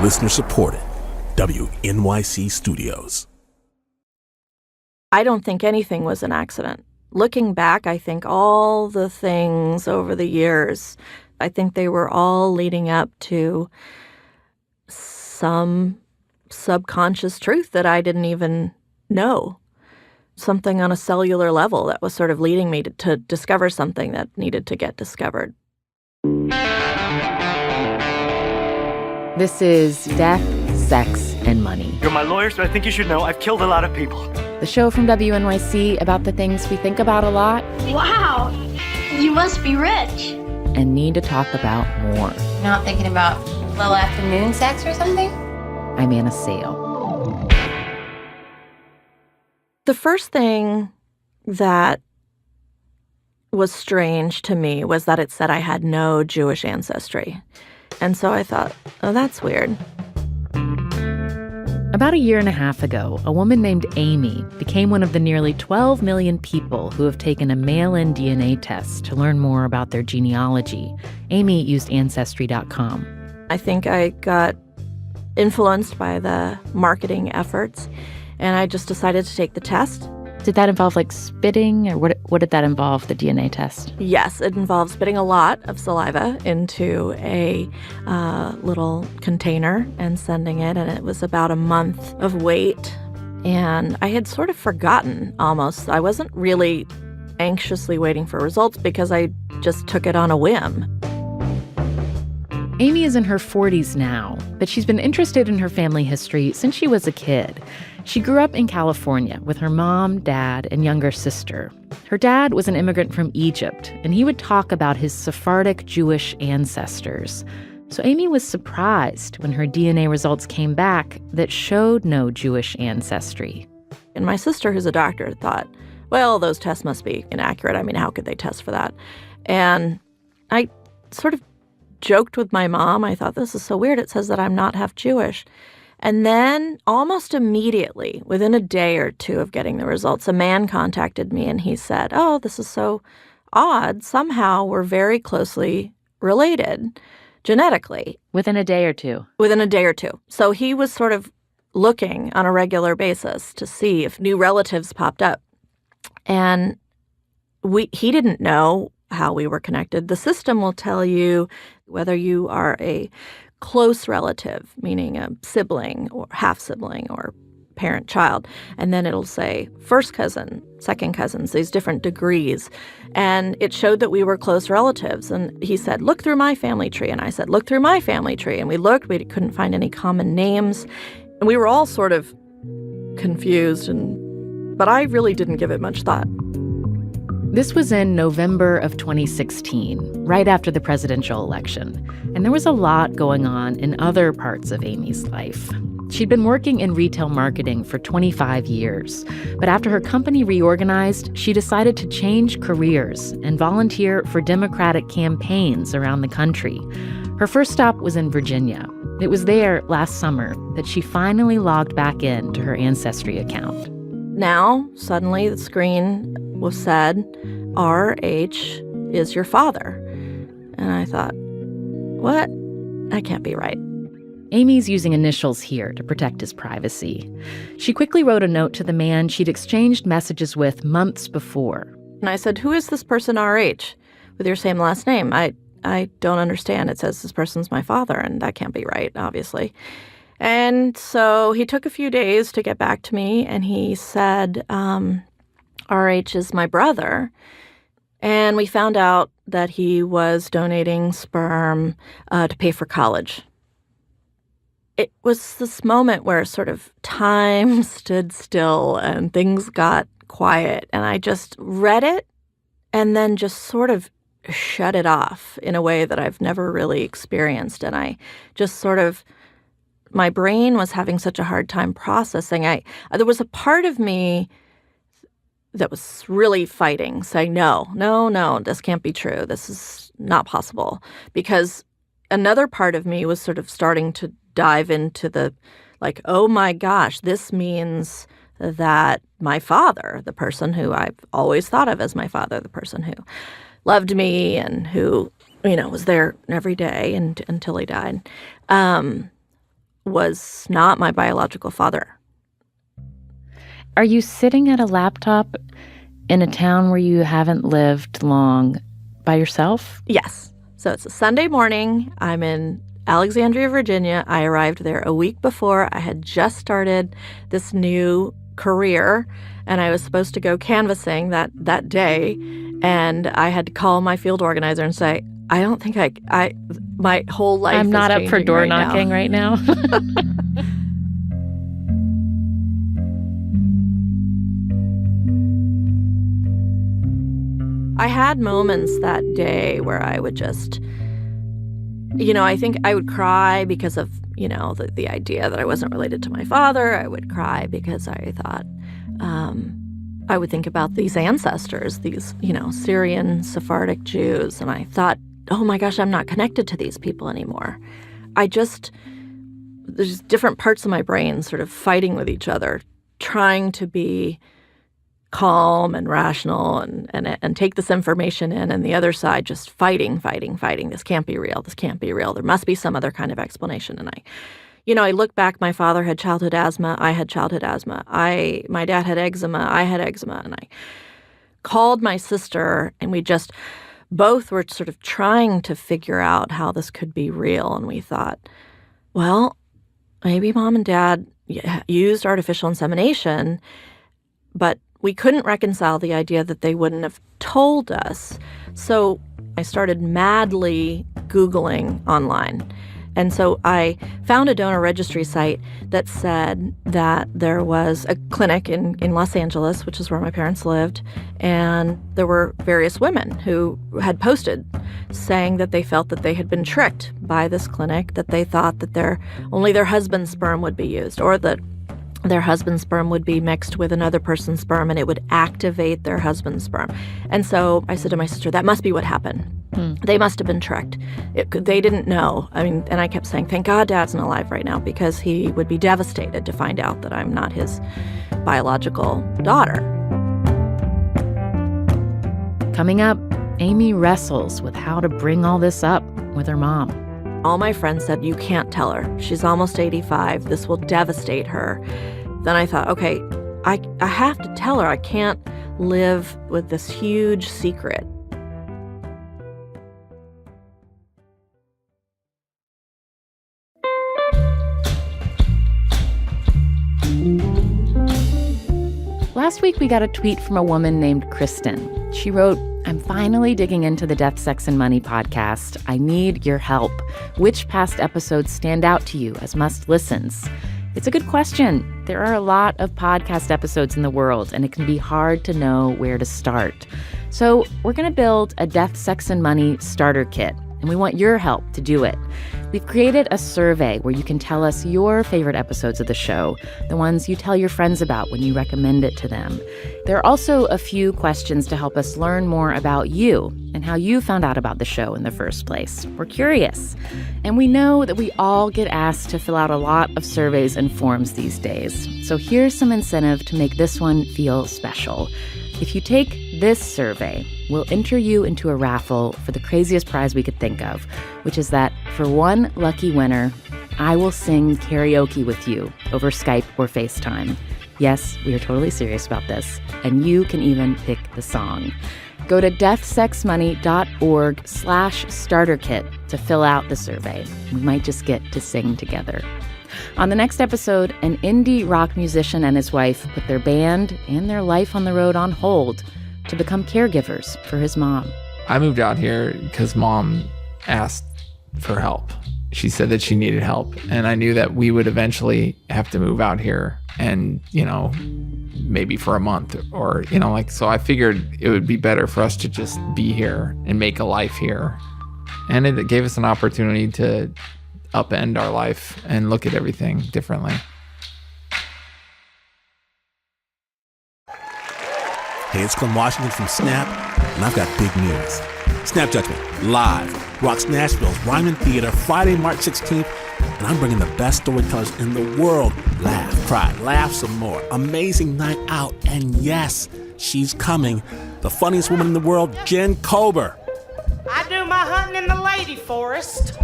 Listener supported. WNYC Studios. I don't think anything was an accident. Looking back, I think all the things over the years, I think they were all leading up to some subconscious truth that I didn't even know. Something on a cellular level that was sort of leading me to discover something that needed to get discovered. This is Death, Sex, and Money. You're my lawyer, so I think you should know I've killed a lot of people. The show from WNYC about the things we think about a lot. Wow, you must be rich. And need to talk about more. Not thinking about little afternoon sex or something? I'm Anna Sale. The first thing that was strange to me was that it said I had no Jewish ancestry. And so I thought, oh, that's weird. About a year and a half ago, a woman named Amy became one of the nearly 12 million people who have taken a mail-in DNA test to learn more about their genealogy. Amy used Ancestry.com. I think I got influenced by the marketing efforts, and I just decided to take the test. Did that involve, spitting, or what did that involve, the DNA test? Yes, it involves spitting a lot of saliva into a little container and sending it, and it was about a month of wait. And I had sort of forgotten, almost. I wasn't really anxiously waiting for results because I just took it on a whim. Amy is in her 40s now, but she's been interested in her family history since she was a kid. She grew up in California with her mom, dad, and younger sister. Her dad was an immigrant from Egypt, and he would talk about his Sephardic Jewish ancestors. So Amy was surprised when her DNA results came back that showed no Jewish ancestry. And my sister, who's a doctor, thought, well, those tests must be inaccurate. I mean, how could they test for that? And I sort of joked with my mom. I thought, this is so weird. It says that I'm not half Jewish. And then almost immediately, within a day or two of getting the results, a man contacted me and he said, oh, this is so odd. Somehow we're very closely related genetically. Within a day or two? Within a day or two. So he was sort of looking on a regular basis to see if new relatives popped up. And he didn't know how we were connected. The system will tell you whether you are a close relative, meaning a sibling or half-sibling or parent-child. And then it'll say first cousin, second cousins, these different degrees. And it showed that we were close relatives. And he said, look through my family tree. And I said, look through my family tree. And we looked. We couldn't find any common names. And we were all sort of confused. But I really didn't give it much thought. This was in November of 2016, right after the presidential election, and there was a lot going on in other parts of Amy's life. She'd been working in retail marketing for 25 years, but after her company reorganized, she decided to change careers and volunteer for Democratic campaigns around the country. Her first stop was in Virginia. It was there last summer that she finally logged back in to her Ancestry account. Now, suddenly, the screen was said, RH is your father. And I thought, what? That can't be right. Amy's using initials here to protect his privacy. She quickly wrote a note to the man she'd exchanged messages with months before. And I said, who is this person RH with your same last name? I don't understand. It says this person's my father, and that can't be right, obviously. And so he took a few days to get back to me, and he said, RH is my brother. And we found out that he was donating sperm to pay for college. It was this moment where sort of time stood still and things got quiet. And I just read it and then just sort of shut it off in a way that I've never really experienced. And I just sort of, my brain was having such a hard time processing. There was a part of me that was really fighting, saying, no, this can't be true. This is not possible. Because another part of me was sort of starting to dive into the, oh my gosh, this means that my father, the person who I've always thought of as my father, the person who loved me and who, was there every day until he died, was not my biological father. Are you sitting at a laptop in a town where you haven't lived long by yourself? Yes. So it's a Sunday morning. I'm in Alexandria, Virginia. I arrived there a week before. I had just started this new career, and I was supposed to go canvassing that day. And I had to call my field organizer and say, I don't think my whole life I'm not is up for door knocking right now. I had moments that day where I would just, I think I would cry because of, the idea that I wasn't related to my father. I would cry because I thought, I would think about these ancestors, these, Syrian Sephardic Jews. And I thought, oh my gosh, I'm not connected to these people anymore. There's different parts of my brain sort of fighting with each other, trying to be calm and rational and take this information in, and the other side just fighting. This can't be real. This can't be real. There must be some other kind of explanation. And I look back, my father had childhood asthma. I had childhood asthma. My dad had eczema. I had eczema. And I called my sister, and we just both were sort of trying to figure out how this could be real. And we thought, well, maybe mom and dad used artificial insemination, but we couldn't reconcile the idea that they wouldn't have told us. So I started madly Googling online. And so I found a donor registry site that said that there was a clinic in Los Angeles, which is where my parents lived, and there were various women who had posted saying that they felt that they had been tricked by this clinic, that they thought that only their husband's sperm would be used, or that their husband's sperm would be mixed with another person's sperm and it would activate their husband's sperm. And so I said to my sister, that must be what happened. They must have been tricked. They didn't know. And I kept saying, thank God Dad's not alive right now, because he would be devastated to find out that I'm not his biological daughter. Coming up, Amy wrestles with how to bring all this up with her mom. All my friends said, you can't tell her. She's almost 85. This will devastate her. Then I thought, okay, I have to tell her. I can't live with this huge secret. Last week, we got a tweet from a woman named Kristen. She wrote, I'm finally digging into the Death, Sex, and Money podcast. I need your help. Which past episodes stand out to you as must-listens? It's a good question. There are a lot of podcast episodes in the world, and it can be hard to know where to start. So we're going to build a Death, Sex, and Money starter kit, and we want your help to do it. We've created a survey where you can tell us your favorite episodes of the show, the ones you tell your friends about when you recommend it to them. There are also a few questions to help us learn more about you and how you found out about the show in the first place. We're curious. And we know that we all get asked to fill out a lot of surveys and forms these days. So here's some incentive to make this one feel special. If you take this survey, we'll enter you into a raffle for the craziest prize we could think of, which is that for one lucky winner, I will sing karaoke with you over Skype or FaceTime. Yes, we are totally serious about this, and you can even pick the song. Go to deathsexmoney.org/starterkit to fill out the survey. We might just get to sing together. On the next episode, an indie rock musician and his wife put their band and their life on the road on hold to become caregivers for his mom. I moved out here because Mom asked for help. She said that she needed help, and I knew that we would eventually have to move out here and, maybe for a month or, so I figured it would be better for us to just be here and make a life here. And it gave us an opportunity to upend our life and look at everything differently. Hey, it's Clem Washington from Snap, and I've got big news. Snap Judgment, live, rocks Nashville's Ryman Theater Friday, March 16th, and I'm bringing the best storytellers in the world. Laugh, cry, laugh some more. Amazing night out, and yes, she's coming. The funniest woman in the world, Jen Kober. I do my hunting in the lady forest.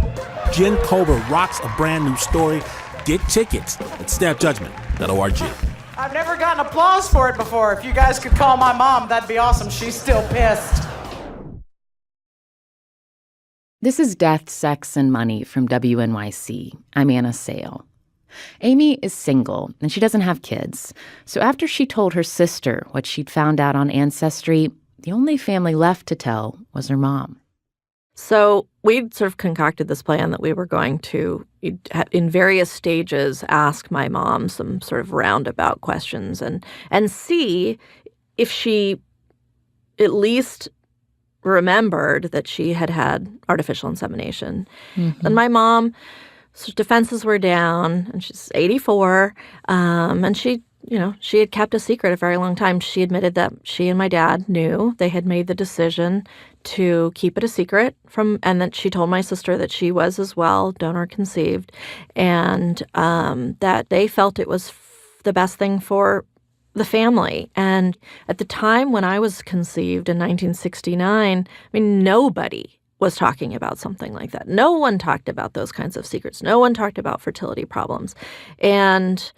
Jen Kober rocks a brand new story Get tickets at snapjudgment.org. I've never gotten applause for it before. If you guys could call my mom, that'd be awesome. She's still pissed. This is Death, Sex, and Money from WNYC. I'm Anna Sale. Amy is single, and she doesn't have kids. So after she told her sister what she'd found out on Ancestry, the only family left to tell was her mom. So we'd sort of concocted this plan that we were going to, in various stages, ask my mom some sort of roundabout questions and see if she at least remembered that she had had artificial insemination. Mm-hmm. And my mom, so defenses were down, and she's 84, and she had kept a secret a very long time. She admitted that she and my dad knew. They had made the decision to keep it a secret and that she told my sister that she was as well donor conceived, and that they felt it was the best thing for the family. And at the time when I was conceived in 1969, I mean, nobody was talking about something like that. No one talked about those kinds of secrets. No one talked about fertility problems. And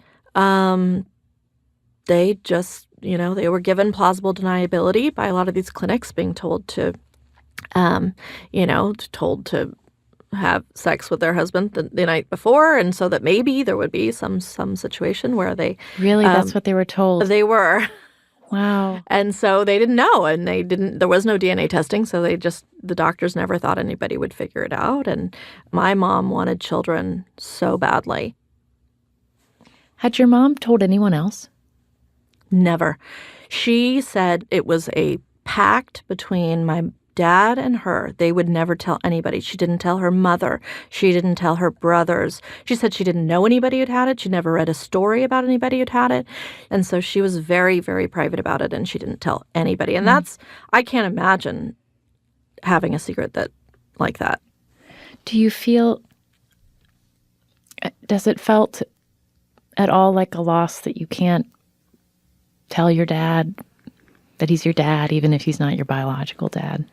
they just, they were given plausible deniability by a lot of these clinics, being told to, told to have sex with their husband the night before, and so that maybe there would be some situation where they Really? That's what they were told? They were. Wow. And so they didn't know, and there was no DNA testing, so the doctors never thought anybody would figure it out. And my mom wanted children so badly. Had your mom told anyone else? Never. She said it was a pact between my dad and her. They would never tell anybody. She didn't tell her mother. She didn't tell her brothers. She said she didn't know anybody who'd had it. She never read a story about anybody who'd had it. And so she was very, very private about it, and she didn't tell anybody. And I can't imagine having a secret like that. Do you feel, does it felt at all like a loss that you can't tell your dad that he's your dad, even if he's not your biological dad?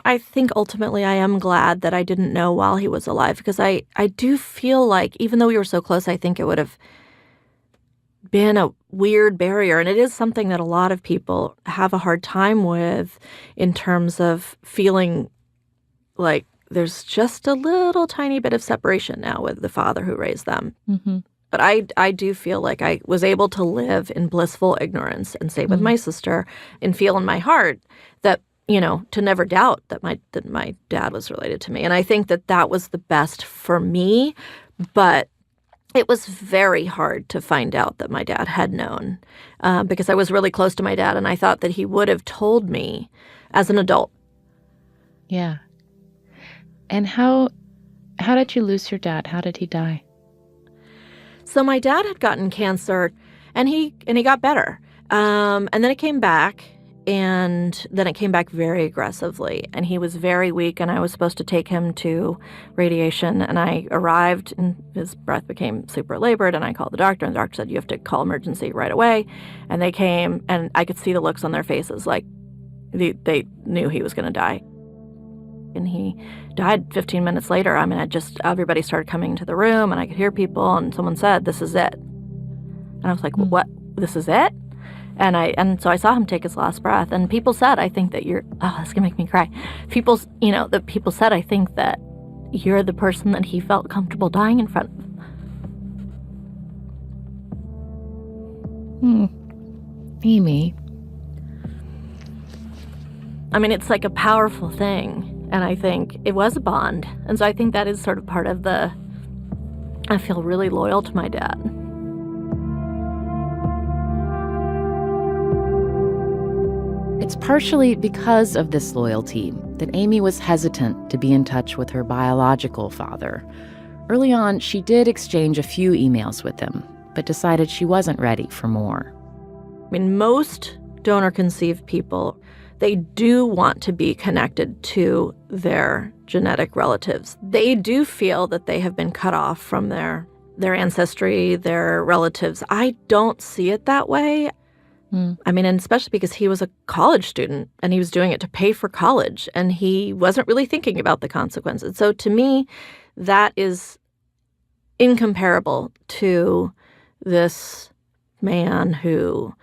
I think ultimately I am glad that I didn't know while he was alive, because I do feel like, even though we were so close, I think it would have been a weird barrier. And it is something that a lot of people have a hard time with, in terms of feeling like there's just a little tiny bit of separation now with the father who raised them. Mm-hmm. But I do feel like I was able to live in blissful ignorance and stay with my sister and feel in my heart that, to never doubt that my dad was related to me. And I think that was the best for me. But it was very hard to find out that my dad had known, because I was really close to my dad, and I thought that he would have told me as an adult. Yeah. And how did you lose your dad? How did he die? So my dad had gotten cancer, and he got better. And then it came back, and then it came back very aggressively. And he was very weak, and I was supposed to take him to radiation. And I arrived, and his breath became super labored, and I called the doctor, and the doctor said, "You have to call emergency right away." And they came, and I could see the looks on their faces, like they knew he was going to die. And he died 15 minutes later. I mean, everybody started coming into the room, and I could hear people, and someone said, "This is it." And I was like, "What? This is it?" And so I saw him take his last breath, and people said, "I think that that's gonna make me cry." People said, "I think that you're the person that he felt comfortable dying in front of." Amy. I mean, it's like a powerful thing. And I think it was a bond. And so I think that is sort of part of I feel really loyal to my dad. It's partially because of this loyalty that Amy was hesitant to be in touch with her biological father. Early on, she did exchange a few emails with him, but decided she wasn't ready for more. I mean, most donor-conceived people, they do want to be connected to their genetic relatives. They do feel that they have been cut off from their ancestry, their relatives. I don't see it that way. I mean, and especially because he was a college student and he was doing it to pay for college and he wasn't really thinking about the consequences. So to me, that is incomparable to this man who,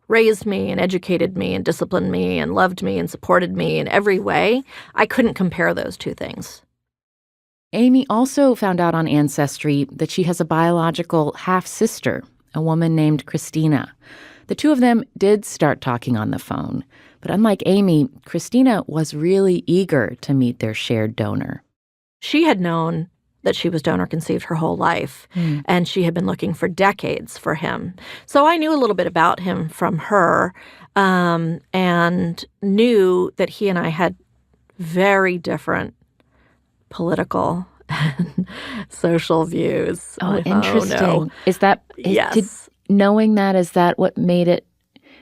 raised me and educated me and disciplined me and loved me and supported me in every way. I couldn't compare those two things. Amy also found out on Ancestry that she has a biological half-sister, a woman named Christina. The two of them did start talking on the phone, but unlike Amy, Christina was really eager to meet their shared donor. She had known that she was donor conceived her whole life, and she had been looking for decades for him. So I knew a little bit about him from her, and knew that he and I had very different political and social views. Oh, interesting. No. Yes. Knowing that, is that what made it,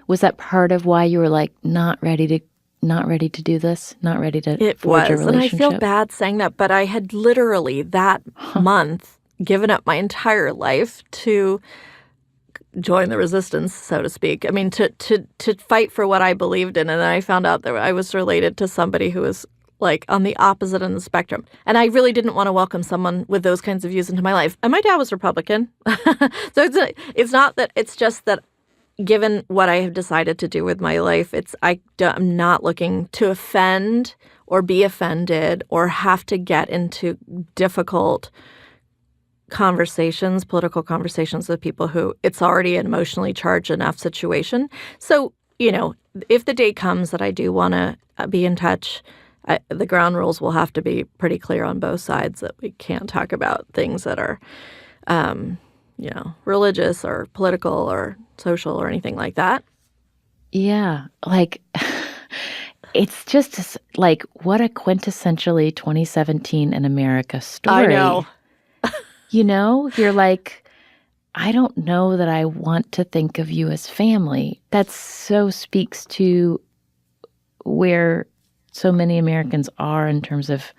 was that part of why you were like not ready to do this, not ready to forge a relationship? And I feel bad saying that, but I had literally that month given up my entire life to join the resistance, so to speak. I mean, to fight for what I believed in, and then I found out that I was related to somebody who was like on the opposite end of the spectrum. And I really didn't want to welcome someone with those kinds of views into my life. And my dad was Republican. So it's not that, it's just that given what I have decided to do with my life, I'm not looking to offend or be offended or have to get into difficult conversations, political conversations with people who it's already an emotionally charged enough situation. So, if the day comes that I do want to be in touch, the ground rules will have to be pretty clear on both sides that we can't talk about things that are, religious or political or social or anything like that. Yeah. Like, it's just like, what a quintessentially 2017 in America story. I know. You're like, I don't know that I want to think of you as family. That so speaks to where so many Americans are in terms of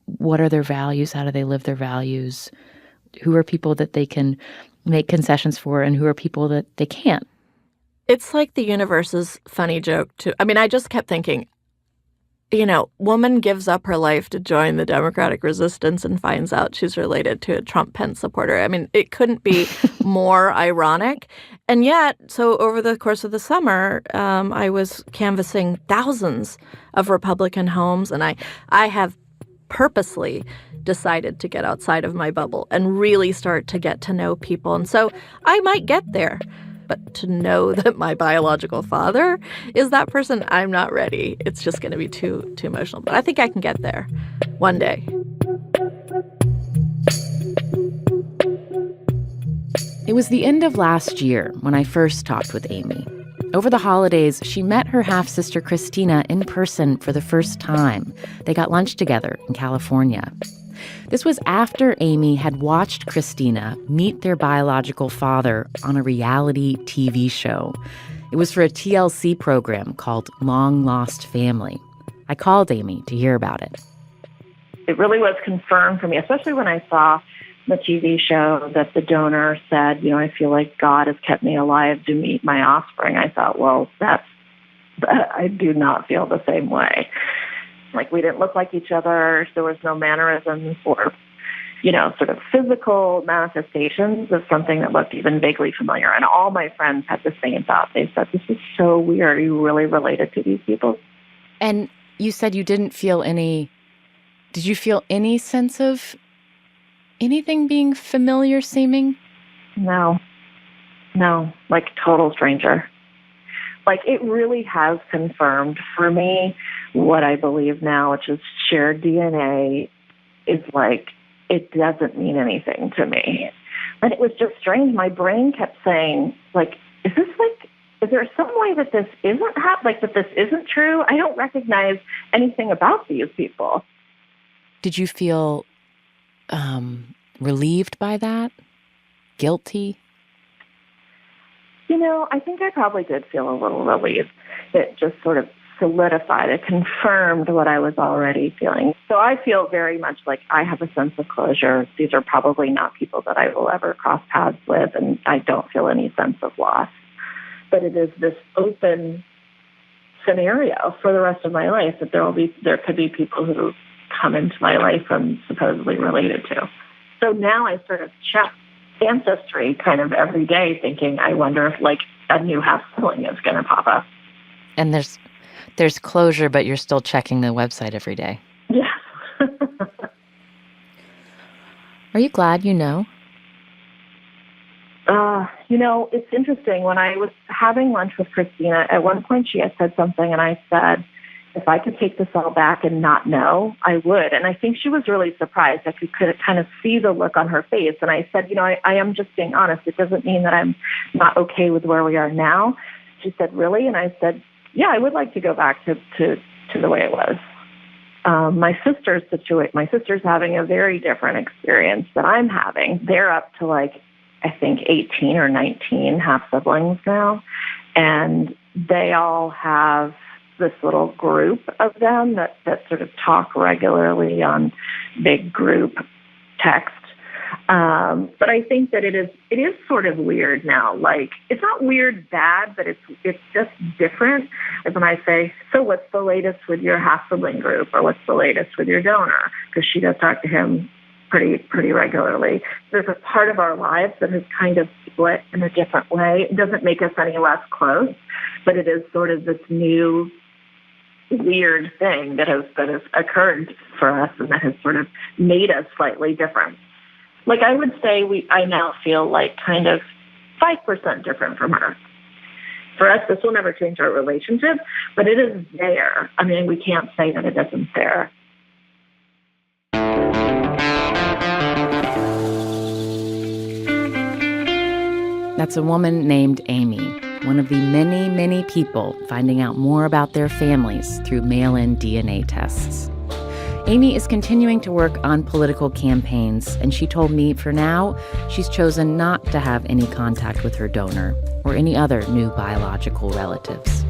what are their values, how do they live their values, who are people that they can make concessions for, and who are people that they can't. It's like the universe's funny joke, too. I mean, I just kept thinking, woman gives up her life to join the Democratic resistance and finds out she's related to a Trump-Pence supporter. I mean, it couldn't be more ironic. And yet, so over the course of the summer, I was canvassing thousands of Republican homes, and I have purposely decided to get outside of my bubble and really start to get to know people. And so I might get there. But to know that my biological father is that person, I'm not ready. It's just going to be too emotional. But I think I can get there one day. It was the end of last year when I first talked with Amy. Over the holidays, she met her half-sister Christina in person for the first time. They got lunch together in California. This was after Amy had watched Christina meet their biological father on a reality TV show. It was for a TLC program called Long Lost Family. I called Amy to hear about it. It really was confirmed for me, especially when I saw the TV show that the donor said, I feel like God has kept me alive to meet my offspring. I thought, well, I do not feel the same way. Like, we didn't look like each other. There was no mannerisms or, sort of physical manifestations of something that looked even vaguely familiar. And all my friends had the same thought. They said, this is so weird. Are you really related to these people? And you said you didn't feel did you feel any sense of anything being familiar seeming? No, like total stranger. Like, it really has confirmed for me what I believe now, which is shared DNA is like, it doesn't mean anything to me. And it was just strange. My brain kept saying, like, is there some way that this isn't that this isn't true? I don't recognize anything about these people. Did you feel relieved by that? Guilty? I think I probably did feel a little relieved. It just sort of solidified, it confirmed what I was already feeling. So I feel very much like I have a sense of closure. These are probably not people that I will ever cross paths with, and I don't feel any sense of loss. but it is this open scenario for the rest of my life that there could be people who come into my life I'm supposedly related to. So now I sort of check ancestry kind of every day, thinking, I wonder if like a new half sibling is going to pop up. And there's closure, but you're still checking the website every day. Yeah. Are you glad you know? It's interesting. When I was having lunch with Christina, at one point she had said something, and I said, if I could take this all back and not know, I would. And I think she was really surprised. I could kind of see the look on her face. And I said, I am just being honest. It doesn't mean that I'm not okay with where we are now. She said, really? And I said, yeah, I would like to go back to the way it was. My sister's having a very different experience that I'm having. They're up to I think 18 or 19 half siblings now. And they all have this little group of them that sort of talk regularly on big group text. But I think that it is sort of weird now. It's not weird bad, but it's just different. Like when I say, so what's the latest with your half sibling group, or what's the latest with your donor? Because she does talk to him pretty regularly. There's a part of our lives that has kind of split in a different way. It doesn't make us any less close, but it is sort of this new weird thing that has occurred for us, and that has sort of made us slightly different. I would say I now feel like kind of 5% different from her. For us, this will never change our relationship, but it is there. I mean, we can't say that it isn't there. That's a woman named Amy, one of the many, many people finding out more about their families through mail-in DNA tests. Amy is continuing to work on political campaigns, and she told me for now she's chosen not to have any contact with her donor or any other new biological relatives.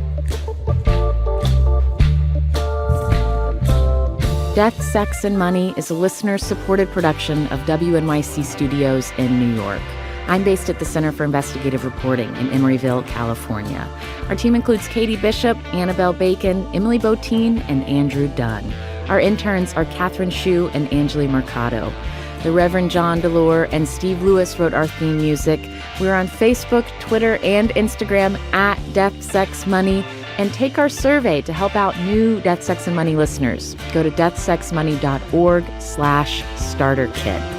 Death, Sex, and Money is a listener-supported production of WNYC Studios in New York. I'm based at the Center for Investigative Reporting in Emeryville, California. Our team includes Katie Bishop, Annabelle Bacon, Emily Botine, and Andrew Dunn. Our interns are Catherine Hsu and Angeli Mercado. The Reverend John Delore and Steve Lewis wrote our theme music. We're on Facebook, Twitter, and Instagram at Death, Sex, Money. And take our survey to help out new Death, Sex, and Money listeners. Go to deathsexmoney.org/starterkit.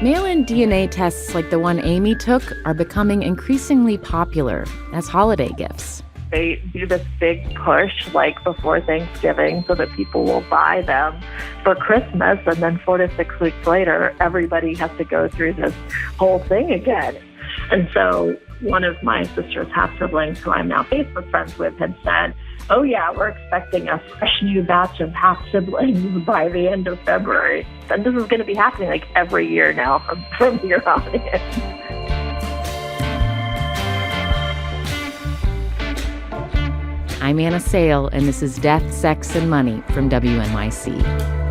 Mail-in DNA tests like the one Amy took are becoming increasingly popular as holiday gifts. They do this big push before Thanksgiving so that people will buy them for Christmas, and then 4 to 6 weeks later, everybody has to go through this whole thing again. And so one of my sister's half-siblings, who I'm now Facebook friends with, had said, oh yeah, we're expecting a fresh new batch of half-siblings by the end of February. And this is going to be happening every year now from here on in. I'm Anna Sale, and this is Death, Sex, and Money from WNYC.